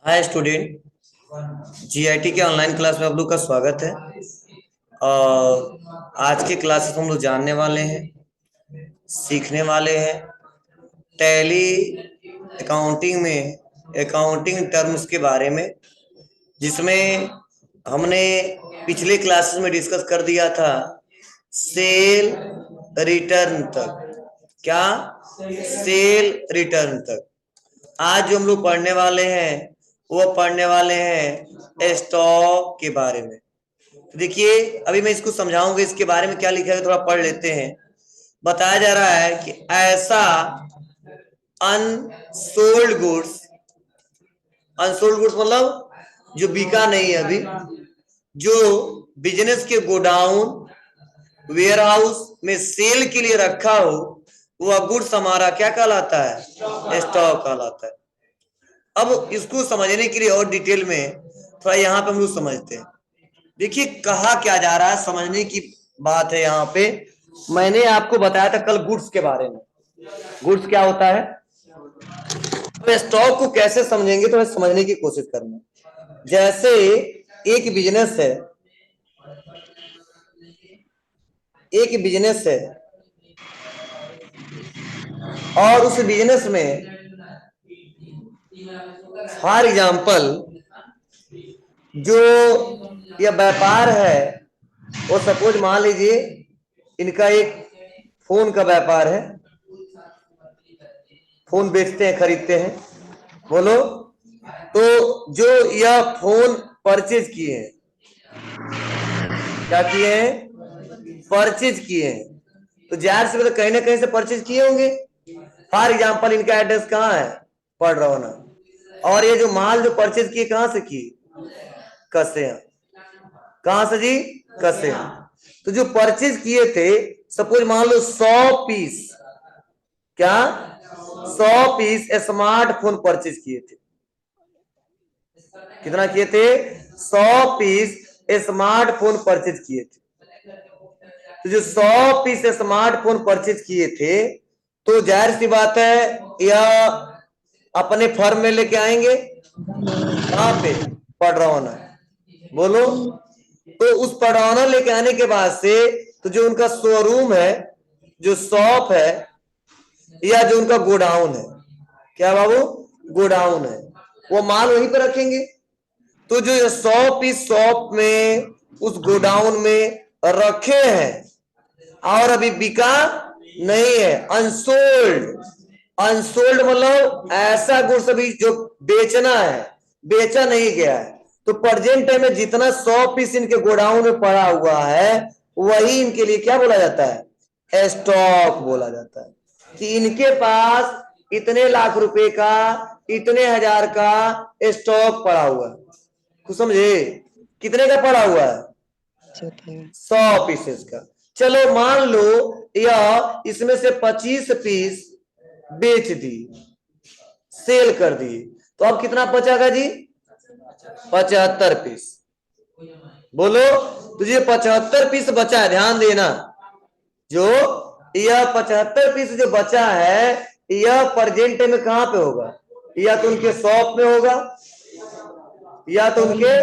Hi student. GIT के online class में आप लोग का स्वागत है। और आज के क्लासेस हम लोग जानने वाले हैं, सीखने वाले हैं टैली अकाउंटिंग में अकाउंटिंग टर्म्स के बारे में, जिसमें हमने पिछले क्लासेस में डिस्कस कर दिया था सेल रिटर्न तक। क्या? सेल रिटर्न तक। आज जो हम लोग पढ़ने वाले हैं वो पढ़ने वाले हैं स्टॉक के बारे में। तो देखिए, अभी मैं इसको समझाऊंगा, इसके बारे में क्या लिखा है थोड़ा पढ़ लेते हैं। बताया जा रहा है कि ऐसा अनसोल्ड गुड्स, अनसोल्ड गुड्स मतलब जो बिका नहीं है अभी, जो बिजनेस के गोडाउन वेयर हाउस में सेल के लिए रखा हो, वह गुड्स हमारा क्या कहलाता है? स्टॉक कहलाता है। अब इसको समझने के लिए और डिटेल में थोड़ा यहाँ पे हम लोग समझते हैं। देखिए कहा क्या जा रहा है, समझने की बात है। यहाँ पे मैंने आपको बताया था कल गुड्स के बारे में। गुड्स क्या होता है, तो स्टॉक को कैसे समझेंगे, तो समझने की कोशिश करना। जैसे एक बिजनेस है, एक बिजनेस है और उस बिजनेस में फॉर एग्जाम्पल जो यह व्यापार है, वो सपोज मान लीजिए इनका एक फोन का व्यापार है, फोन बेचते हैं, खरीदते हैं। बोलो, तो जो यह फोन परचेज किए हैं, क्या किए हैं? परचेज किए हैं। तो जाहिर से कहीं ना कहीं से परचेज किए होंगे। फॉर एग्जाम्पल इनका एड्रेस कहाँ है, पढ़ रहा हो ना। और ये जो माल जो परचेज किए कहां से किए? कसे हैं। कहां से जी? कसे हैं। तो जो परचेज किए थे, सपोज मान लो 100 पीस, क्या 100 पीस स्मार्टफोन परचेज किए थे। कितना किए थे? 100 पीस स्मार्टफोन परचेज किए थे। तो जो 100 पीस स्मार्टफोन परचेज किए थे, तो जाहिर सी बात है यह अपने फर्म में लेके आएंगे। कहां पे? पडरौना। बोलो, तो उस पडरौना लेके आने के बाद से तो जो उनका शोरूम है, जो शॉप है, या जो उनका गोडाउन है, क्या बाबू? गोडाउन है, वो माल वहीं पर रखेंगे। तो जो 100 पीस शॉप में उस गोडाउन में रखे हैं और अभी बिका नहीं है, अनसोल्ड। अनसोल्ड मतलब ऐसा गुड्स अभी जो बेचना है, बेचा नहीं गया है। तो प्रेजेंट टाइम में जितना 100 पीस इनके गोडाउन में पड़ा हुआ है, वही इनके लिए क्या बोला जाता है? स्टॉक बोला जाता है। कि इनके पास इतने लाख रुपए का, इतने हजार का स्टॉक पड़ा हुआ है। कुछ समझे? कितने का पड़ा हुआ है? 100 पीसेस का। चलो मान लो यह इसमें से 25 पीस बेच दी, सेल कर दी, तो अब कितना बचागा जी? 75 पीस। बोलो, तो ये 75 पीस बचा है, ध्यान देना। जो यह 75 पीस जो बचा है, यह प्रेजेंट में कहां पे होगा? या तो उनके शॉप में होगा, या तो उनके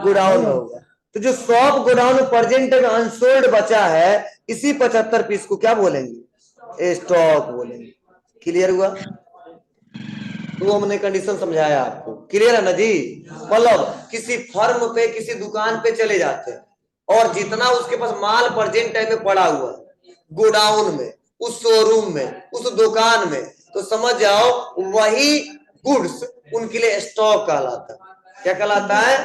गोडाउन में होगा। तो जो शॉप गोडाउन में प्रेजेंट में अनसोल्ड बचा है, इसी 75 पीस को क्या बोलेंगे? स्टॉक बोलेंगे। क्लियर हुआ? तो हमने कंडीशन समझाया आपको, क्लियर है ना जी? मतलब किसी फर्म पे, किसी दुकान पे चले जाते हैं और जितना उसके पास माल प्रेजेंट टाइम में पड़ा हुआ है, गोडाउन में, उस शोरूम में, उस दुकान में, तो समझ जाओ वही गुड्स उनके लिए स्टॉक कहलाता है। क्या कहलाता है?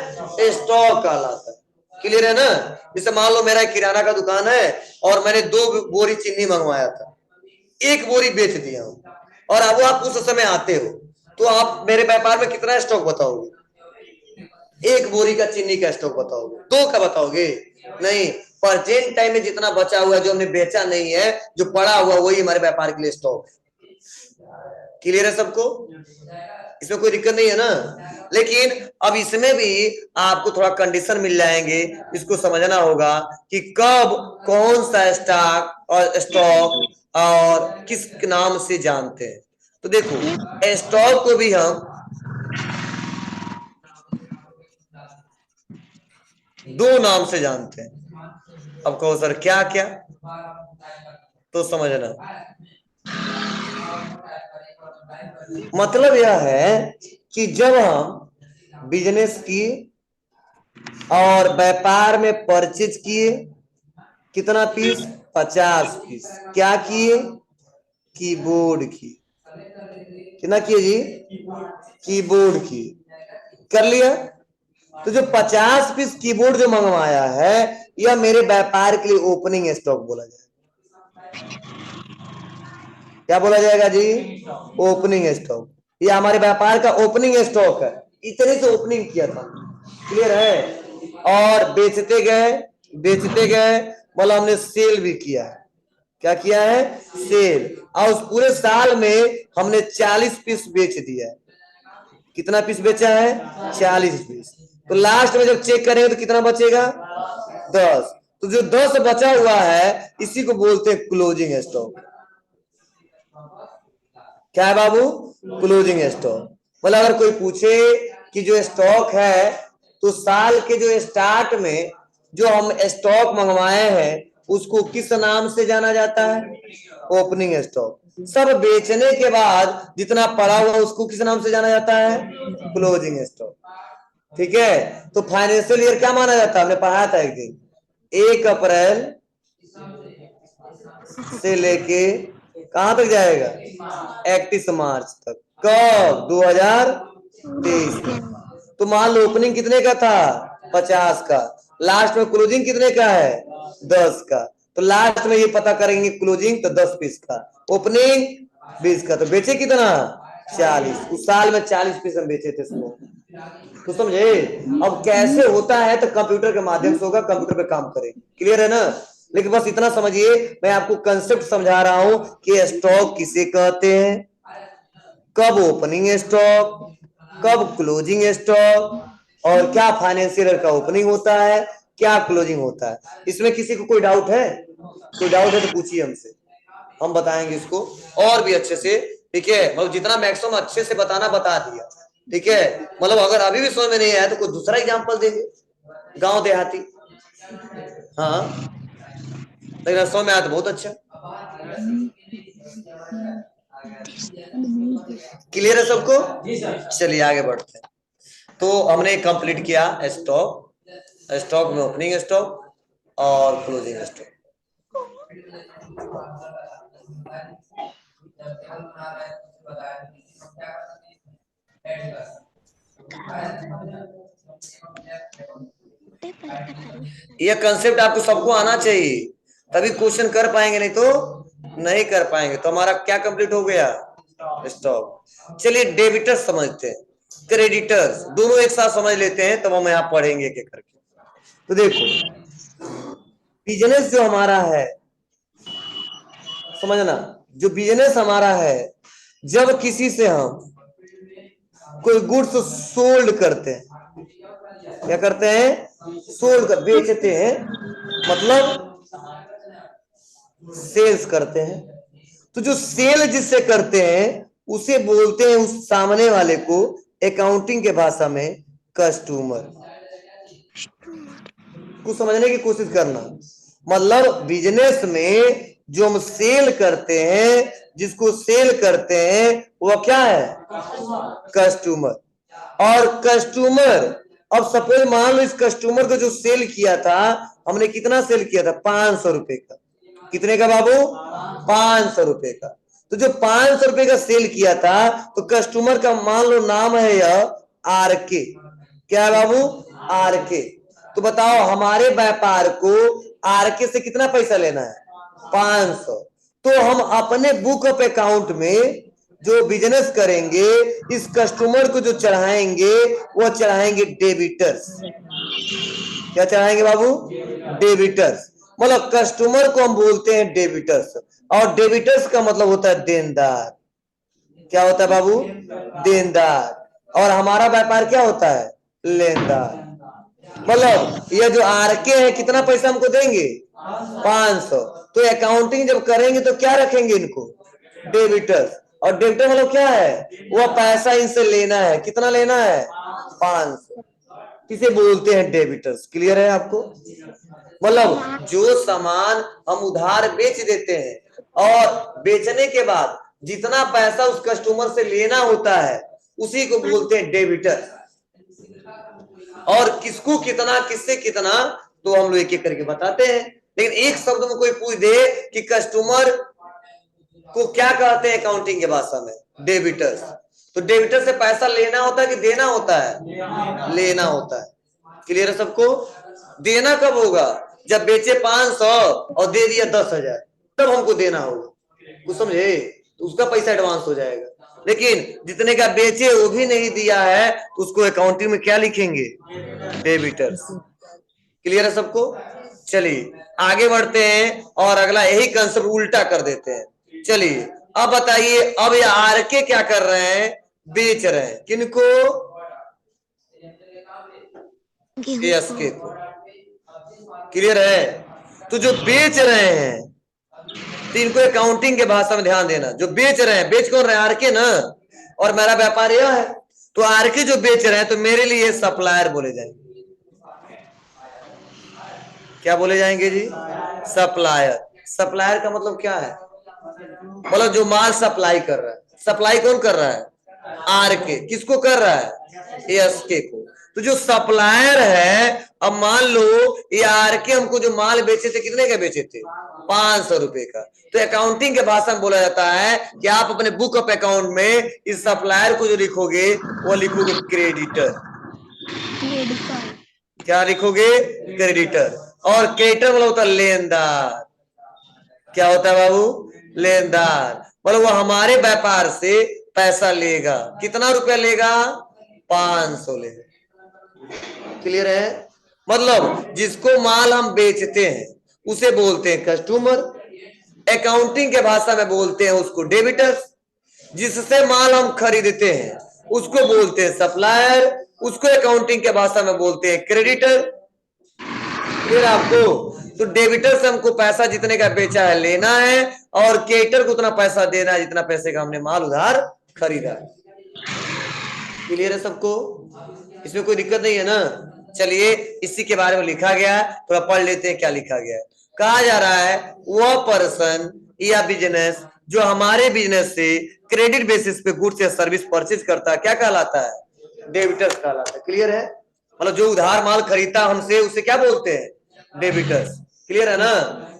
स्टॉक कहलाता है। क्लियर है ना? जैसे मान लो मेरा किराना का दुकान है और मैंने 2 बोरी चीनी मंगवाया था, 1 बोरी बेच दिया हूं, और अब आप उस समय आते हो, तो आप मेरे व्यापार में कितना स्टॉक बताओगे? 1 बोरी का चीनी का स्टॉक बताओगे? 2 का बताओगे? नहीं, प्रेजेंट टाइम में जितना बचा हुआ है, जो हमने बेचा नहीं है, जो पड़ा हुआ, वही हमारे व्यापार के लिए स्टॉक है। क्लियर है सबको? इसमें कोई दिक्कत नहीं है ना? लेकिन अब इसमें भी आपको थोड़ा कंडीशन मिल जाएंगे, इसको समझना होगा कि कब कौन सा स्टॉक और स्टॉक और किस नाम से जानते हैं। तो देखो, स्टॉक को भी हम दो नाम से जानते हैं। अब कहो सर क्या क्या, तो समझना मतलब यह है कि जब हम बिजनेस किए और व्यापार में परचेज किए, कितना पीस, 50 पीस, क्या किए, कीबोर्ड की, कितना किए जी, कीबोर्ड की, कर लिया। तो जो 50 पीस कीबोर्ड जो मंगवाया है, यह मेरे व्यापार के लिए ओपनिंग स्टॉक बोला जाएगा। क्या बोला जाएगा जी, ओपनिंग स्टॉक। ये हमारे व्यापार का ओपनिंग स्टॉक है, इतने से ओपनिंग किया था। क्लियर है। और बेचते गए, बेचते गए, मतलब हमने सेल भी किया है। क्या किया है, सेल। और उस पूरे साल में हमने 40 पीस बेच दिया है। कितना पीस बेचा है, 40 पीस। तो लास्ट में जब चेक करेंगे तो कितना बचेगा, 10। तो जो 10 बचा हुआ है, इसी को बोलते हैं क्लोजिंग स्टॉक। क्या है बाबू, क्लोजिंग स्टॉक। मतलब अगर कोई पूछे कि जो स्टॉक है, तो साल के जो स्टार्ट में जो हम स्टॉक मंगवाए हैं, उसको किस नाम से जाना जाता है, ओपनिंग स्टॉक। सब बेचने के बाद जितना पड़ा हुआ उसको किस नाम से जाना जाता है, क्लोजिंग स्टॉक। ठीक है। तो फाइनेंशियल ईयर क्या माना जाता है, हमने पढ़ा था एक दिन, 1 अप्रैल से लेके कहां तक जाएगा, 31 मार्च तक। कब, 2023। तो मान लो ओपनिंग कितने का था, 50 का, लास्ट में क्लोजिंग कितने का है, 10 का। तो लास्ट में ये पता करेंगे क्लोजिंग, तो 10 पीस का, ओपनिंग 20 का, तो बेचे कितना, 40। उस साल में 40 पीस हम बेचे थे इसको। तो समझे। अब कैसे होता है, तो कंप्यूटर के माध्यम से होगा, कंप्यूटर पे काम करें। क्लियर है ना। लेकिन बस इतना समझिए, मैं आपको कंसेप्ट समझा रहा हूं कि स्टॉक किसे कहते हैं, कब ओपनिंग स्टॉक, कब क्लोजिंग स्टॉक, और क्या फाइनेंशियल का ओपनिंग होता है, क्या क्लोजिंग होता है। इसमें किसी को कोई डाउट है, कोई डाउट है तो पूछिए हमसे, हम बताएंगे इसको और भी अच्छे से। ठीक है, मतलब जितना मैक्सिमम अच्छे से बताना बता दिया। ठीक है, मतलब अगर अभी भी समझ में नहीं आया तो कोई दूसरा एग्जांपल देंगे, गांव देहाती। हाँ, लेकिन समझ में आया तो बहुत अच्छा। क्लियर है सबको, चलिए आगे बढ़ते हैं। तो हमने कंप्लीट किया स्टॉक, स्टॉक में ओपनिंग स्टॉक और क्लोजिंग स्टॉक। यह कंसेप्ट आपको सबको आना चाहिए, तभी क्वेश्चन कर पाएंगे, नहीं तो नहीं कर पाएंगे। तो हमारा क्या कंप्लीट हो गया, स्टॉक। चलिए डेबिटर्स समझते हैं, क्रेडिटर्स, दोनों एक साथ समझ लेते हैं, तब हम यहाँ पढ़ेंगे एक करके। तो देखो, बिजनेस जो हमारा है, समझना, जो बिजनेस हमारा है, जब किसी से हम कोई गुड्स सोल्ड करते हैं, क्या करते हैं, सोल्ड कर, बेचते हैं, मतलब सेल्स करते हैं। तो जो सेल जिससे करते हैं, उसे बोलते हैं, उस सामने वाले को अकाउंटिंग के भाषा में कस्टमर। कुछ समझने की कोशिश करना, मतलब बिजनेस में जो हम सेल करते हैं, जिसको सेल करते हैं, वो क्या है, कस्टमर। और कस्टमर, अब सपोज मान लो इस कस्टमर को जो सेल किया था, हमने कितना सेल किया था, 500 रुपए का। कितने का बाबू, 500 रुपए का। तो जो 500 रुपए का सेल किया था, तो कस्टमर का मान लो नाम है यह आर के। क्या है बाबू, आर के। तो बताओ हमारे व्यापार को आर के से कितना पैसा लेना है, 500। तो हम अपने बुक ऑफ अकाउंट में जो बिजनेस करेंगे, इस कस्टमर को जो चढ़ाएंगे, वो चढ़ाएंगे डेबिटर्स। क्या चढ़ाएंगे बाबू, डेबिटर्स। मतलब कस्टमर को हम बोलते हैं डेबिटर्स, और डेबिटर्स का मतलब होता है देनदार। क्या होता है बाबू, देनदार। और हमारा व्यापार क्या होता है, लेनदार। मतलब ये जो आरके है, कितना पैसा हमको देंगे, 500। तो अकाउंटिंग जब करेंगे तो क्या रखेंगे इनको, डेबिटर्स। और डेबिटर मतलब क्या है, वो पैसा इनसे लेना है, कितना लेना है, 500। किसे बोलते हैं? डेबिटर्स। क्लियर है आपको? मतलब जो सामान हम उधार बेच देते हैं और बेचने के बाद जितना पैसा उस कस्टमर से लेना होता है उसी को बोलते हैं डेबिटर। और किसको कितना, किससे कितना, तो हम लोग एक एक करके बताते हैं। लेकिन एक शब्द में कोई पूछ दे कि कस्टमर को क्या कहते हैं अकाउंटिंग के भाषा में? डेबिटर्स। तो डेबिटर से पैसा लेना होता है कि देना होता है? लेना होता है। क्लियर है सबको? देना कब होगा? जब बेचे 500 और दे दिया 10,000, तब हमको देना होगा। कुछ समझे? तो उसका पैसा एडवांस हो जाएगा। लेकिन जितने का बेचे वो भी नहीं दिया है तो उसको अकाउंटिंग में क्या लिखेंगे? डेबिटर्स। क्लियर है सबको? चलिए आगे बढ़ते हैं और अगला यही कंसेप्ट उल्टा कर देते हैं। चलिए अब बताइए, अब ये आर के क्या कर रहे हैं? बेच रहे हैं। किनको? एएसके को। क्लियर है? तो जो बेच रहे हैं तो इनको अकाउंटिंग के भाषा में ध्यान देना। जो बेच रहे हैं, बेच कौन रहे हैं? आर के ना। और मेरा व्यापार यह है, तो आर के जो बेच रहे हैं तो मेरे लिए सप्लायर बोले जाएंगे। क्या बोले जाएंगे जी? सप्लायर। सप्लायर का मतलब क्या है? मतलब जो माल सप्लाई कर रहा है। सप्लाई कौन कर रहा है? आर के। किसको कर रहा है? एस के को। तो जो सप्लायर है, अब मान लो ये आर के हमको जो माल बेचे थे, कितने का बेचे थे? 500 रुपए का। तो अकाउंटिंग के भाषा में बोला जाता है कि आप अपने बुक ऑफ अकाउंट में इस सप्लायर को जो लिखोगे वो लिखोगे क्रेडिटर। क्या लिखोगे? क्रेडिटर। और क्रेडिटर मतलब होता है लेनदार। क्या होता है बाबू? लेनदार। मतलब वो हमारे व्यापार से पैसा लेगा। कितना रुपया लेगा? 500 लेगा। क्लियर है? मतलब जिसको माल हम बेचते हैं उसे बोलते हैं कस्टमर। अकाउंटिंग के भाषा में बोलते हैं उसको डेबिटर्स। जिससे माल हम खरीदते हैं उसको बोलते हैं सप्लायर। उसको अकाउंटिंग के भाषा में बोलते हैं क्रेडिटर। फिर आपको तो डेबिटर से हमको पैसा जितने का बेचा है लेना है, और क्रेडिटर को उतना पैसा देना है जितना पैसे का हमने माल उधार खरीदा है। क्लियर है सबको? इसमें कोई दिक्कत नहीं है ना? चलिए इसी के बारे में लिखा गया है, थोड़ा पढ़ लेते हैं क्या लिखा गया है। कहा जा रहा है वह पर्सन या बिजनेस जो हमारे बिजनेस से क्रेडिट बेसिस पे गुड्स या सर्विस परचेज करता है, क्या कहलाता है? डेबिटर्स कहलाता है। क्लियर है? मतलब जो उधार माल खरीदता हमसे उसे क्या बोलते हैं? डेबिटर्स। क्लियर है ना?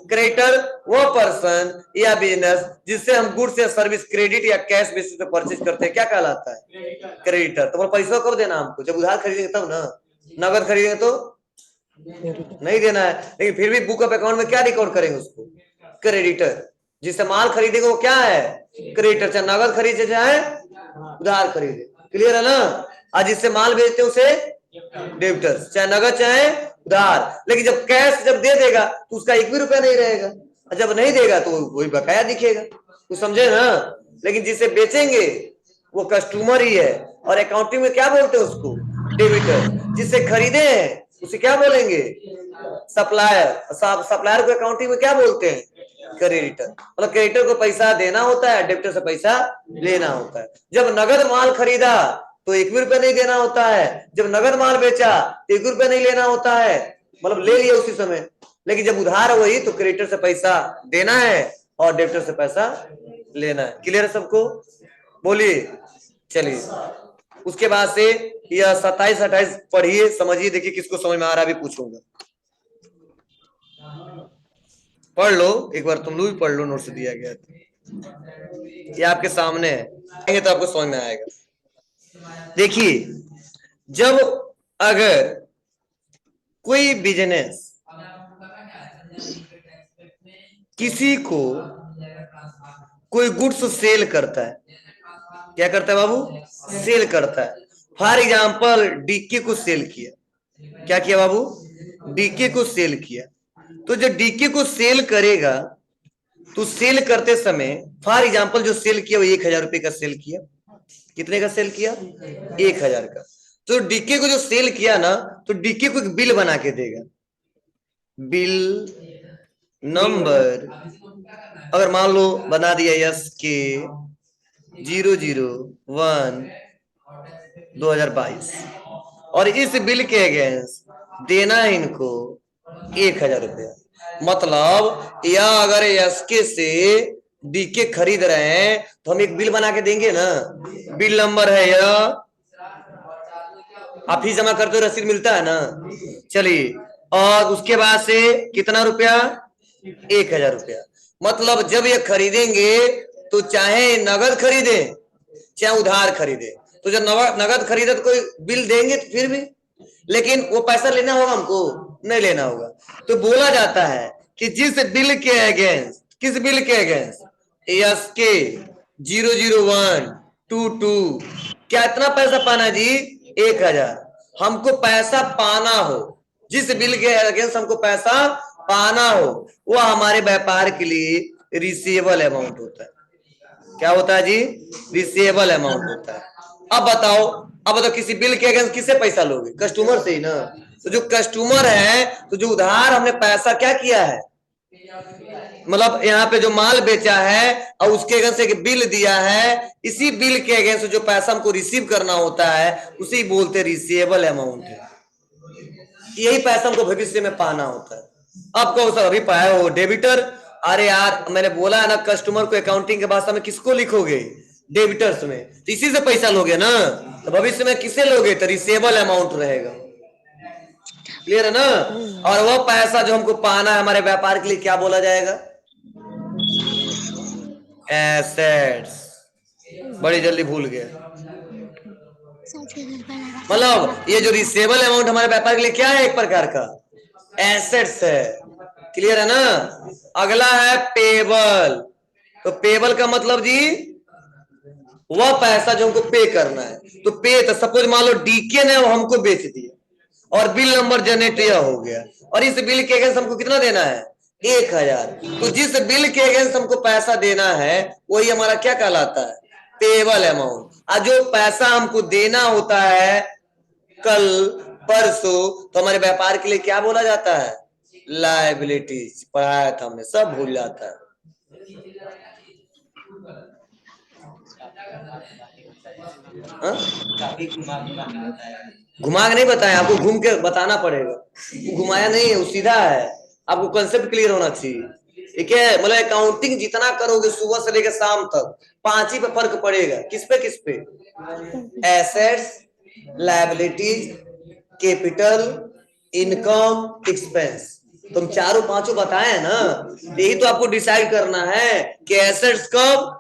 क्रेडिटर वो पर्सन या बिजनेस जिससे हम गुड्स या सर्विस क्रेडिट या कैश बेसिस पे परचेज करते हैं, क्या कहलाता है? क्रेडिटर। तो पैसा कब देना हमको? जब उधार खरीदेंगे तब ना। नगद खरीदेंगे तो नहीं देना है। लेकिन फिर भी बुक ऑफ अकाउंट में क्या रिकॉर्ड करेंगे? उसको क्रेडिटर। जिससे माल खरीदेंगे वो क्या है? क्रेडिटर। चाहे नगद खरीदे चाहे उधार खरीदे। क्लियर है ना? आज जिससे माल बेचते उसे डेबिटर्स, चाहे नगद चाहे उधार। लेकिन जब कैश जब दे देगा तो उसका एक भी रुपया नहीं रहेगा, और जब नहीं देगा तो वही बकाया दिखेगा। तो समझे ना? लेकिन जिसे बेचेंगे वो कस्टमर ही है, और अकाउंटिंग में क्या बोलते हैं उसको? डेबिटर। जिससे खरीदे हैं उसे क्या बोलेंगे? सप्लायर। सप्लायर को अकाउंटिंग में क्या बोलते हैं? क्रेडिटर। मतलब क्रेडिटर को पैसा देना होता है, डेबिटर से पैसा लेना होता है। जब नगद माल खरीदा तो एक भी रुपया नहीं देना होता है, जब नगद माल बेचा तो एक रुपया नहीं लेना होता है, मतलब ले लिया उसी समय। लेकिन जब उधार वही तो क्रेडिटर से पैसा देना है और डेबिटर से पैसा लेना है। क्लियर है सबको? बोलिए। चलिए उसके बाद से यह 27-28 पढ़िए, समझिए, देखिए किसको समझ में आ रहा है, भी पूछूंगा। पढ़ लो एक बार, तुम लोग भी पढ़ लो, नोट से दिया गया था, ये आपके सामने है तो आपको समझ में आएगा। देखिए जब अगर कोई बिजनेस किसी को कोई गुड्स सेल करता है, क्या करता है बाबू? सेल करता है। फॉर एग्जाम्पल डीके को सेल किया। क्या किया बाबू? डीके को सेल किया। तो जब डीके को सेल करेगा तो सेल करते समय फॉर एग्जाम्पल जो सेल किया वो 1,000 रुपए का सेल किया। कितने का सेल किया? 1,000 का। तो डीके को जो सेल किया ना, तो डीके को एक बिल बना के देगा। बिल नंबर अगर मान लो बना दिया SK 001/2022, और इस बिल के अगेंस्ट देना है इनको 1000 रुपया। मतलब या अगर एसके से डीके खरीद रहे हैं तो हम एक बिल बना के देंगे ना, बिल नंबर है यह, आप फीस जमा करते हो रसीद मिलता है ना। चलिए, और उसके बाद से कितना रुपया, 1000 रुपया। मतलब जब ये खरीदेंगे तो चाहे नगद खरीदे चाहे उधार खरीदे, तो जब नगद खरीदे तो कोई बिल देंगे तो फिर भी, लेकिन वो पैसा लेना होगा हमको, नहीं लेना होगा। तो बोला जाता है कि जिस बिल के अगेंस्ट, किस बिल के अगेंस्ट, एसके 00122, क्या इतना पैसा पाना जी, 1000। हमको पैसा पाना हो, जिस बिल के अगेंस्ट हमको पैसा पाना हो, वो हमारे व्यापार के लिए रिसीवेबल अमाउंट होता है। क्या होता है जी, रिसीवेबल अमाउंट होता है। अब बताओ किसी बिल के अगेंस्ट किससे पैसा लोगे, कस्टमर से ही ना। तो जो कस्टमर है, तो जो उधार हमने पैसा क्या किया है, मतलब यहाँ पे जो माल बेचा है और उसके अगेंस्ट एक बिल दिया है, इसी बिल के अगेंस्ट जो पैसा हमको रिसीव करना होता है उसे बोलते रिसीवेबल अमाउंट है। यही पैसा हमको भविष्य में पाना होता है। अब कहो सर अभी पाया हो डेबिटर, अरे यार मैंने बोला है ना, कस्टमर को अकाउंटिंग के भाषा में किसको लिखोगे, डेबिटर्स में, तो इसी से पैसा लोगे ना। तो भविष्य में किसे लोगे, तो रिसीवेबल अमाउंट रहेगा। क्लियर है ना। और वो पैसा जो हमको पाना है हमारे व्यापार के लिए क्या बोला जाएगा, एसेट्स। बड़ी जल्दी भूल गया। मतलब ये जो रिसीवेबल अमाउंट हमारे व्यापार के लिए क्या है, एक प्रकार का एसेट्स है। क्लियर है ना। अगला है पेबल। तो पेबल का मतलब जी वह पैसा जो हमको पे करना है। तो पे, तो सपोज मान लो डीके ने वो हमको बेच दिया और बिल नंबर जनरेट हो गया, और इस बिल के अगेंस्ट हमको कितना देना है, 1000। तो जिस बिल के अगेंस्ट हमको पैसा देना है वही हमारा क्या कहलाता है, पेबल अमाउंट। और जो पैसा हमको देना होता है कल परसों, तो हमारे व्यापार के लिए क्या बोला जाता है, लायबिलिटीज। पढ़ाया था हमने, सब भूल जाता है। घुमा के नहीं बताया आपको, घूम के बताना पड़ेगा। घुमाया नहीं है, वो सीधा है। आपको कंसेप्ट क्लियर होना चाहिए, ठीक है। मतलब अकाउंटिंग जितना करोगे सुबह से लेकर शाम तक, 5 ही पे फर्क पड़ेगा। किस पे, assets, liabilities, capital, income, expense. तुम चारों पांचों बताए ना, यही तो आपको डिसाइड करना है कि एसेट्स कब,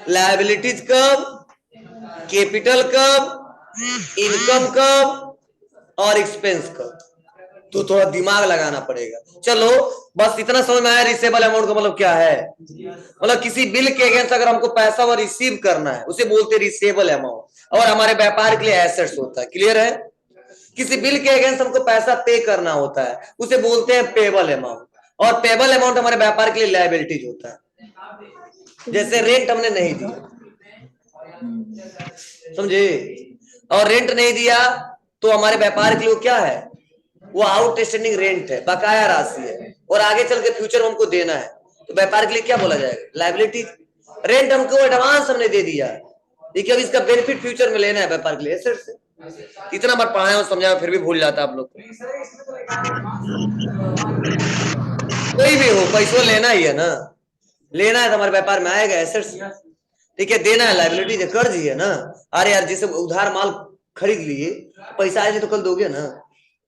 लायबिलिटीज कब, कैपिटल कब, इनकम कब और एक्सपेंस कब। तो थोड़ा दिमाग लगाना पड़ेगा। चलो बस इतना समझ में आया रिसीवेबल अमाउंट का मतलब क्या है। मतलब किसी बिल के अगेंस्ट अगर हमको पैसा वो रिसीव करना है उसे बोलते हैं रिसीवेबल अमाउंट, और हमारे व्यापार के लिए एसेट्स होता है। क्लियर है। किसी बिल के अगेंस्ट हमको पैसा पे करना होता है उसे बोलते हैं पेबल अमाउंट, और पेबल अमाउंट हमारे व्यापार के लिए लायबिलिटीज होता है। जैसे रेंट हमने नहीं दिया, समझे, और रेंट नहीं दिया तो हमारे व्यापार के लिए क्या है, वो आउटस्टैंडिंग रेंट है, बकाया राशि है, और आगे चल के फ्यूचर में हमको देना है। तो व्यापार के लिए क्या बोला जाएगा, लायबिलिटी। रेंट हमको एडवांस हमने दे दिया, देखिए अब इसका बेनिफिट फ्यूचर में लेना है व्यापार के लिए, एसेट से। इतना बार पढ़ाया और समझाया फिर भी भूल जाता आप लोग। कोई भी हो पैसों लेना ही है ना, लेना है तो हमारे व्यापार में आएगा एसेट्स, ठीक है। देना है लायबिलिटी है, कर्ज ही है ना। अरे यार जैसे उधार माल खरीद लिए, पैसा आए तो कल दोगे ना,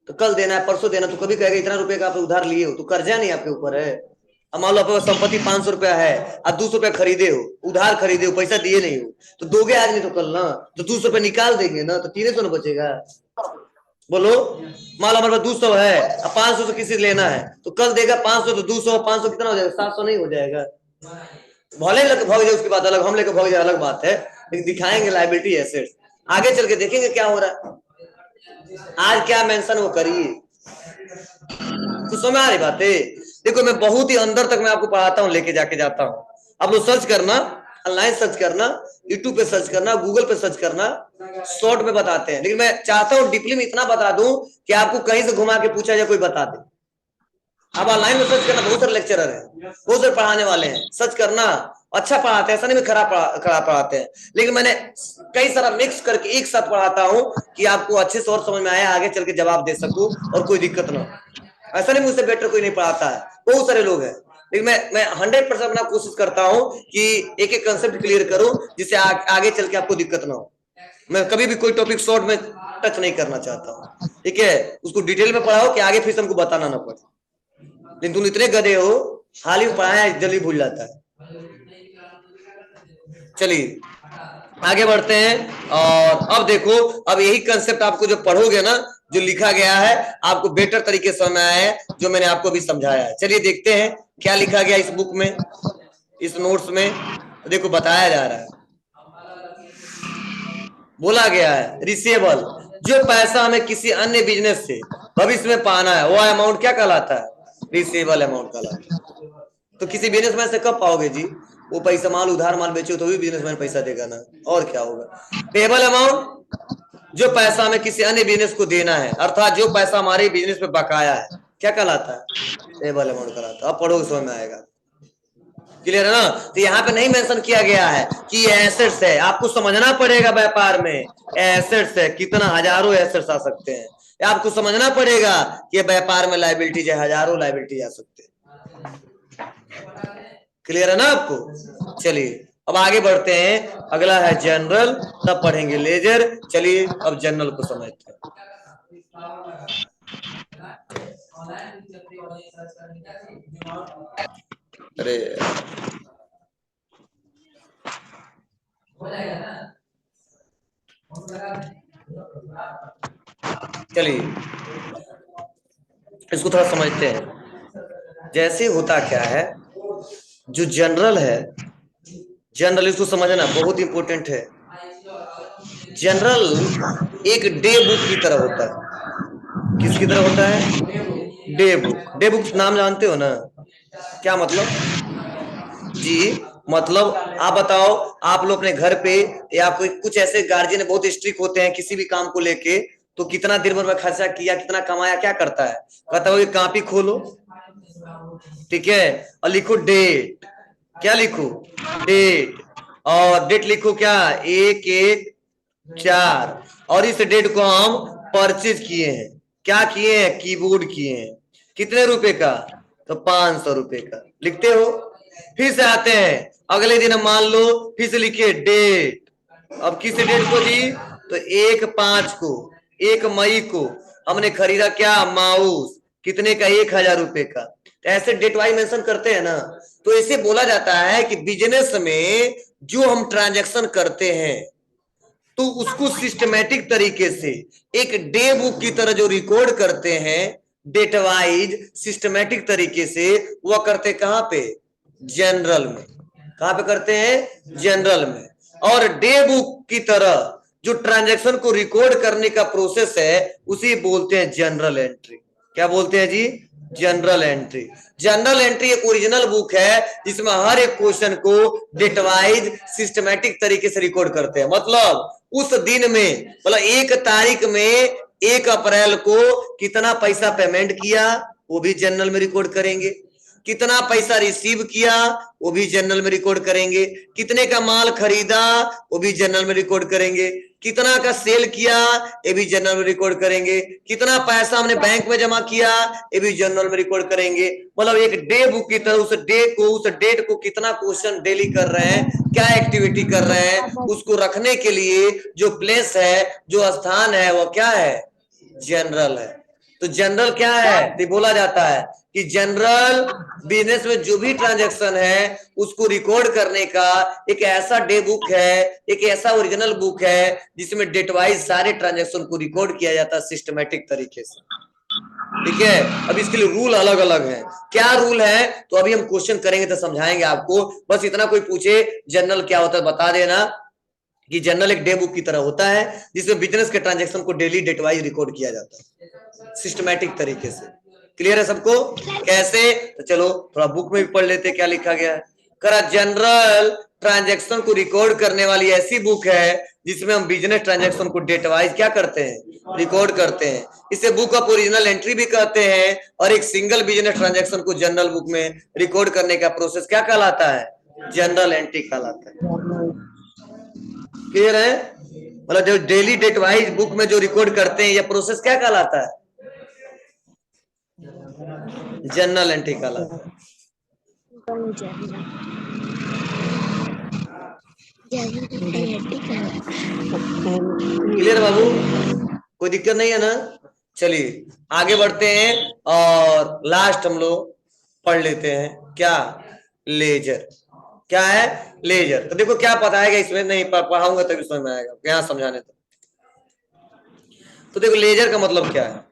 तो कल देना है परसों देना, तो कभी कहेगा इतना रुपए का आप उधार लिए हो, तो कर्जा नहीं आपके ऊपर है। अब मान लो आपके संपत्ति 500 रुपया है और 200 रुपया खरीदे हो, उधार खरीदे हो, पैसा दिए नहीं हो, तो दोगे आज नहीं तो कल ना, तो 200 रुपया निकाल देंगे ना, तो 300 ना बचेगा। बोलो, मान लो हमारे पास 200 है और 500 से किसी लेना है, तो कल देगा 500, तो 200 500 कितना हो जाएगा, 700 नहीं हो जाएगा। भले लेके भाग जाए उसकी बात अलग, हम लेके भाग जाए अलग बात है, लेकिन दिखाएंगे लायबिलिटी एसेट्स। आगे चल के देखेंगे क्या हो रहा है। आज क्या मेंशन वो करिए, तो समझ आ रही बातें। देखो मैं बहुत ही अंदर तक मैं आपको पढ़ाता हूँ, लेके जाके जाता हूँ। आप लोग सर्च करना, ऑनलाइन सर्च करना, यूट्यूब पे सर्च करना, गूगल पे सर्च करना, शॉर्ट में बताते हैं। लेकिन मैं चाहता हूँ डीपली में इतना बता दूं कि आपको कहीं से घुमा के पूछा जाए कोई बता दे। आप ऑनलाइन में सर्च करना, बहुत सारे लेक्चरर हैं, बहुत सारे पढ़ाने वाले हैं, सर्च करना, अच्छा पढ़ाते हैं, ऐसा नहीं मैं खराब पढ़ाते हैं, लेकिन मैंने कई सारा मिक्स करके एक साथ पढ़ाता हूं कि आपको अच्छे से और समझ में आया, आगे चल के जवाब दे सकूं और कोई दिक्कत ना हो। ऐसा नहीं मुझसे बेटर कोई नहीं पढ़ाता है, बहुत सारे लोग हैं, लेकिन मैं 100% अपना कोशिश करता हूं कि एक एक कंसेप्ट क्लियर करूं जिससे आगे चल के आपको दिक्कत ना हो। मैं कभी भी कोई टॉपिक शॉर्ट में टच नहीं करना चाहता हूं, ठीक है, उसको डिटेल में पढ़ाओ कि आगे फिर हमको बताना ना पड़े। लेकिन तुम इतने गधे हो, हाल ही पढ़ाया जल्दी भूल जाता है। चलिए आगे बढ़ते हैं, और अब देखो, अब यही कंसेप्ट आपको जो पढ़ोगे ना, जो लिखा गया है, आपको बेटर तरीके से समझ आया है, जो मैंने आपको भी समझाया है। चलिए देखते हैं क्या लिखा गया इस बुक में, इस नोट्स में। देखो बताया जा रहा है, बोला गया है रिसीवेबल, जो पैसा हमें किसी अन्य बिजनेस से भविष्य में पाना है, वो अमाउंट क्या कहलाता है? रिसीवेबल अमाउंट कहलाता है। तो किसी बिजनेसमैन से कब पाओगे जी? वो पैसा माल उधार माल बेचो तो भी बिजनेसमैन पैसा देगा ना, और क्या होगा? पेबल अमाउंट, जो पैसा हमें किसी अन्य बिजनेस को देना है, अर्थात जो पैसा हमारे बिजनेस में बकाया है, क्या कहलाता है? पेबल अमाउंट कहलाता है। अब पढ़ो समझ में आएगा, क्लियर है ना? तो यहाँ पे नहीं मेंशन किया गया है कि ये एसेट्स है, आपको समझना पड़ेगा व्यापार में एसेट्स है, कितना हजारों एसेट्स आ सकते हैं, आपको समझना पड़ेगा कि व्यापार में लायबिलिटीज है, हजारों लायबिलिटीज आ सकते हैं। क्लियर है ना आपको? चलिए अब आगे बढ़ते हैं, अगला है जनरल, तब पढ़ेंगे लेजर। चलिए अब जनरल को समझते हैं। अरे चलिए इसको थोड़ा समझते हैं। जैसे होता क्या है, जो जनरल है, जनरल इसको समझना बहुत इंपॉर्टेंट है। जनरल एक डे बुक की तरह होता है। किसकी तरह होता है? Day book. डे बुक नाम जानते हो ना, क्या मतलब जी? मतलब आप बताओ, आप लोग अपने घर पे या कोई कुछ ऐसे गार्जियन बहुत स्ट्रिक्ट होते हैं किसी भी काम को लेके, तो कितना दिन भर में खर्चा किया, कितना कमाया, क्या करता है? कहता है कॉपी खोलो, ठीक है, और लिखो डेट। क्या लिखो? डेट। और डेट लिखो क्या? 1/1/4। और इस डेट को हम परचेज किए हैं। क्या किए हैं? कीबोर्ड किए हैं। कितने रुपए का? तो 500 रुपए का। लिखते हो? फिर से आते हैं अगले दिन, हम मान लो फिर से लिखिए डेट। अब किस डेट को जी? तो 1/5 को, 1 मई को हमने खरीदा क्या? माउस। कितने का? 1000 रुपए का। तो ऐसे डेट वाइज मेंशन करते हैं ना, तो इसे बोला जाता है कि बिजनेस में जो हम ट्रांजैक्शन करते हैं, तो उसको सिस्टमेटिक तरीके से एक डे बुक की तरह जो रिकॉर्ड करते हैं, डेट वाइज सिस्टमेटिक तरीके से, वह करते कहां पे? जनरल में। कहां पे करते हैं? जनरल में। और डे बुक की तरह जो ट्रांजैक्शन को रिकॉर्ड करने का प्रोसेस है, उसी बोलते हैं जनरल एंट्री। क्या बोलते हैं जी? General entry. जनरल एंट्री एक ओरिजिनल बुक है जिसमें हर एक क्वेश्चन को डेट वाइज सिस्टमेटिक तरीके से रिकॉर्ड करते हैं। मतलब उस दिन में, मतलब 1 तारीख में 1 अप्रैल को कितना पैसा पेमेंट किया, वो भी जनरल में रिकॉर्ड करेंगे। कितना पैसा रिसीव किया, वो भी जनरल में रिकॉर्ड करेंगे। कितने का माल खरीदा, वो भी जनरल में रिकॉर्ड करेंगे। कितना का सेल किया, ये भी जनरल में रिकॉर्ड करेंगे। कितना पैसा हमने बैंक में जमा किया, ये भी जनरल में रिकॉर्ड करेंगे। मतलब एक डे बुक की तरह उस डे को, उस डेट को कितना क्वेश्चन डेली कर रहे हैं, क्या एक्टिविटी कर रहे हैं, उसको रखने के लिए जो प्लेस है, जो स्थान है, वो क्या है? जनरल है। तो जनरल क्या है? तो बोला जाता है कि जनरल बिजनेस में जो भी ट्रांजैक्शन है उसको रिकॉर्ड करने का एक ऐसा डे बुक है, एक ऐसा ओरिजिनल बुक है जिसमें डेट वाइज सारे ट्रांजैक्शन को रिकॉर्ड किया जाता है सिस्टमेटिक तरीके से। ठीक है, अब इसके लिए रूल अलग अलग है। क्या रूल है तो अभी हम क्वेश्चन करेंगे तो समझाएंगे आपको। बस इतना कोई पूछे जनरल क्या होता है बता देना कि जनरल एक डे बुक की तरह होता है जिसमें बिजनेस के ट्रांजैक्शन को डेली डेट वाइज रिकॉर्ड किया जाता है सिस्टमैटिक तरीके से। क्लियर है सबको? कैसे? तो चलो थोड़ा बुक में भी पढ़ लेते क्या लिखा गया है। करा जनरल ट्रांजैक्शन को रिकॉर्ड करने वाली ऐसी बुक है जिसमें हम बिजनेस ट्रांजैक्शन को डेट वाइज क्या करते हैं? रिकॉर्ड करते हैं। इसे बुक ऑफ ओरिजिनल एंट्री भी कहते हैं। और एक सिंगल बिजनेस ट्रांजैक्शन को जनरल बुक में रिकॉर्ड करने का प्रोसेस क्या कहलाता है? जनरल एंट्री कहलाता है। क्लियर है? मतलब जो डेली डेट वाइज बुक में जो रिकॉर्ड करते हैं, यह प्रोसेस क्या कहलाता है? जनरल एंट्री कहलाता है। क्लियर बाबू? कोई दिक्कत नहीं है ना? चलिए आगे बढ़ते हैं और लास्ट हम लोग पढ़ लेते हैं। क्या? लेजर। क्या है? लेजर। तो देखो क्या बताएगा इसमें, नहीं पढ़ाऊंगा तभी समझ में आएगा, यहाँ समझाने तो देखो लेजर का मतलब क्या है।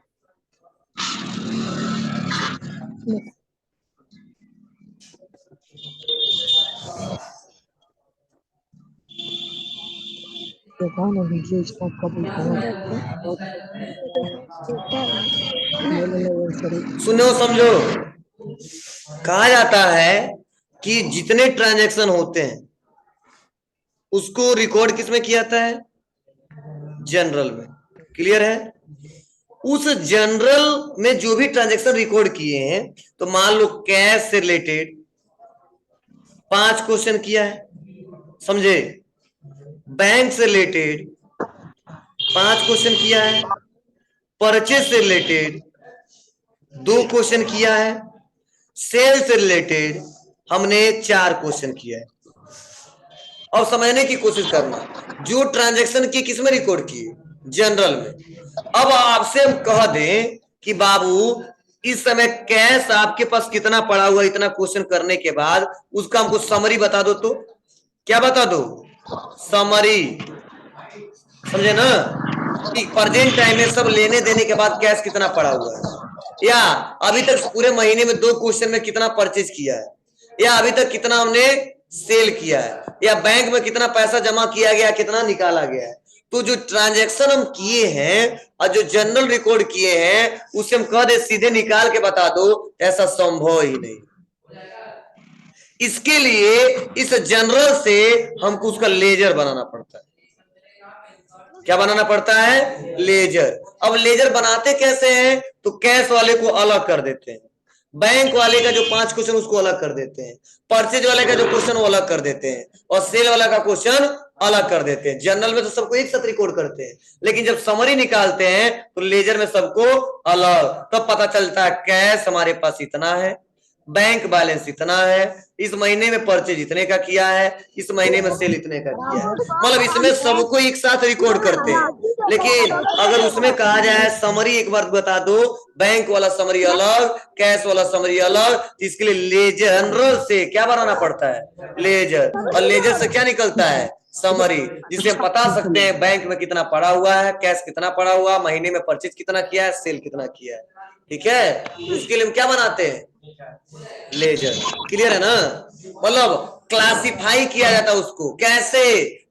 सुनो समझो, कहा जाता है कि जितने ट्रांजैक्शन होते हैं उसको रिकॉर्ड किस में किया जाता है? जनरल में। क्लियर है? उस जनरल में जो भी ट्रांजैक्शन रिकॉर्ड किए हैं, तो मान लो कैश से रिलेटेड 5 क्वेश्चन किया है, समझे? बैंक से रिलेटेड 5 क्वेश्चन किया है, परचेज से रिलेटेड 2 क्वेश्चन किया है, सेल से रिलेटेड हमने 4 क्वेश्चन किया है। अब समझने की कोशिश करना, जो ट्रांजैक्शन की किसमें रिकॉर्ड किए? जनरल में। अब आपसे हम कह दें कि बाबू इस समय कैश आपके पास कितना पड़ा हुआ, इतना क्वेश्चन करने के बाद उसका हमको समरी बता दो, तो क्या बता दो? समरी। समझे ना? कि प्रेजेंट टाइम में सब लेने देने के बाद कैश कितना पड़ा हुआ है, या अभी तक पूरे महीने में 2 क्वेश्चन में कितना परचेज किया है, या अभी तक कितना हमने सेल किया है, या बैंक में कितना पैसा जमा किया गया, कितना निकाला गया है। तो जो ट्रांजैक्शन हम किए हैं और जो जनरल रिकॉर्ड किए हैं उसे हम कह दे सीधे निकाल के बता दो, ऐसा संभव ही नहीं। इसके लिए इस जनरल से हमको उसका लेजर बनाना पड़ता है। क्या बनाना पड़ता है? लेजर। अब लेजर बनाते कैसे हैं? तो कैश वाले को अलग कर देते हैं, बैंक वाले का जो 5 क्वेश्चन उसको अलग कर देते हैं, परचेज वाले का जो क्वेश्चन वो अलग कर देते हैं, और सेल वाला का क्वेश्चन अलग कर देते हैं। जनरल में तो सबको एक साथ रिकॉर्ड करते हैं, लेकिन जब समरी निकालते हैं तो लेजर में सबको अलग। तब पता चलता है कैश हमारे पास इतना है, बैंक बैलेंस इतना है, इस महीने में परचेज इतने का किया है, इस महीने में सेल इतने का किया है। मतलब इसमें सबको एक साथ रिकॉर्ड करते हैं। लेकिन अगर उसमें कहा जाए समरी एक बार बता दो, बैंक वाला समरी अलग, कैश वाला समरी अलग, तो इसके लिए लेजर से क्या बनाना पड़ता है? लेजर। और लेजर से क्या निकलता है? समरी, जिससे हम बता सकते हैं बैंक में कितना पड़ा हुआ है, कैश कितना पड़ा हुआ, महीने में परचेज कितना किया है, सेल कितना किया है। ठीक है? उसके लिए हम क्या बनाते हैं? लेजर। क्लियर है ना? मतलब क्लासिफाई किया जाता है उसको। कैसे?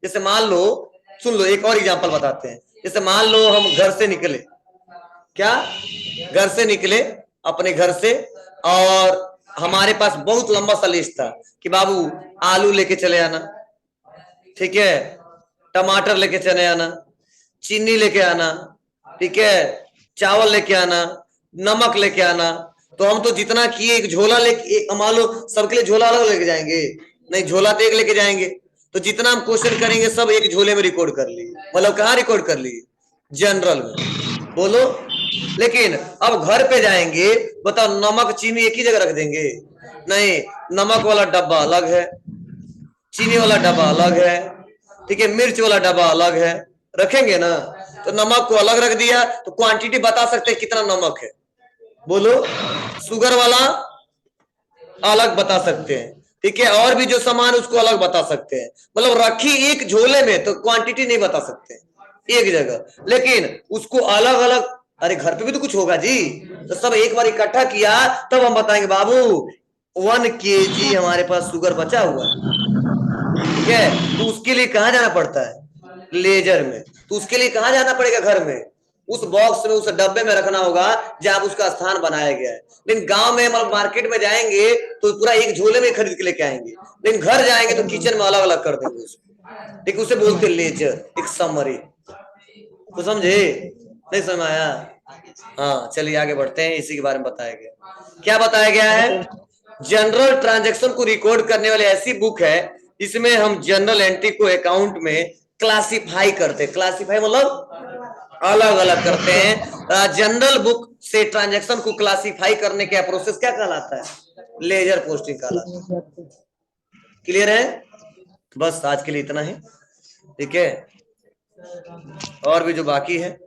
जैसे मान लो, सुन लो एक और एग्जांपल बताते हैं। जैसे मान लो हम घर से निकले, क्या? घर से निकले अपने घर से, और हमारे पास बहुत लंबा सा लिस्ट था कि बाबू आलू लेके चले आना, ठीक है, टमाटर लेके चले आना, चीनी लेके आना, ठीक है, चावल लेके आना, नमक लेके आना। तो हम तो जितना किए एक झोला लेके, मान लो सबके लिए झोला अलग लेके जाएंगे? नहीं, झोला तो एक लेके जाएंगे। तो जितना हम क्वेश्चन करेंगे सब एक झोले में रिकॉर्ड कर लिए। मतलब कहाँ रिकॉर्ड कर लिए? जनरल में। बोलो। लेकिन अब घर पे जाएंगे, बताओ नमक चीनी एक ही जगह रख देंगे? नहीं, नमक वाला डब्बा अलग है, चीनी वाला डब्बा अलग है, ठीक है, मिर्च वाला डब्बा अलग है, रखेंगे ना? तो नमक को अलग रख दिया तो क्वांटिटी बता सकते हैं कितना नमक है? बोलो। शुगर वाला अलग बता सकते हैं, ठीक है, और भी जो सामान उसको अलग बता सकते हैं। मतलब रखी एक झोले में तो क्वांटिटी नहीं बता सकते एक जगह, लेकिन उसको अलग अलग, अरे घर पे भी तो कुछ होगा जी, तो सब एक बार इकट्ठा किया तब हम बताएंगे बाबू 1 kg हमारे पास शुगर बचा हुआ है, ठीक है। तो उसके लिए कहां जाना पड़ता है? लेजर में। तो उसके लिए कहां जाना पड़ेगा? घर में, उस बॉक्स में, उस डब्बे में रखना होगा जहां उसका स्थान बनाया गया है। लेकिन गांव में मतलब मार्केट में जाएंगे तो पूरा एक झोले में खरीद के लेके आएंगे, लेकिन घर जाएंगे तो किचन में अलग अलग कर देंगे उसको, ठीक। उसे बोलते लेजर, एक समरी। तो समझे? नहीं समझ आया? हाँ चलिए आगे बढ़ते हैं। इसी के बारे में बताया गया। क्या बताया गया है? जनरल ट्रांजैक्शन को रिकॉर्ड करने वाली ऐसी बुक है इसमें हम जनरल एंट्री को अकाउंट में क्लासिफाई करते हैं। क्लासिफाई मतलब अलग अलग करते हैं। जनरल बुक से ट्रांजैक्शन को क्लासिफाई करने का प्रोसेस क्या कहलाता है? लेजर पोस्टिंग कहलाता है। क्लियर है? बस आज के लिए इतना ही, ठीक है। और भी जो बाकी है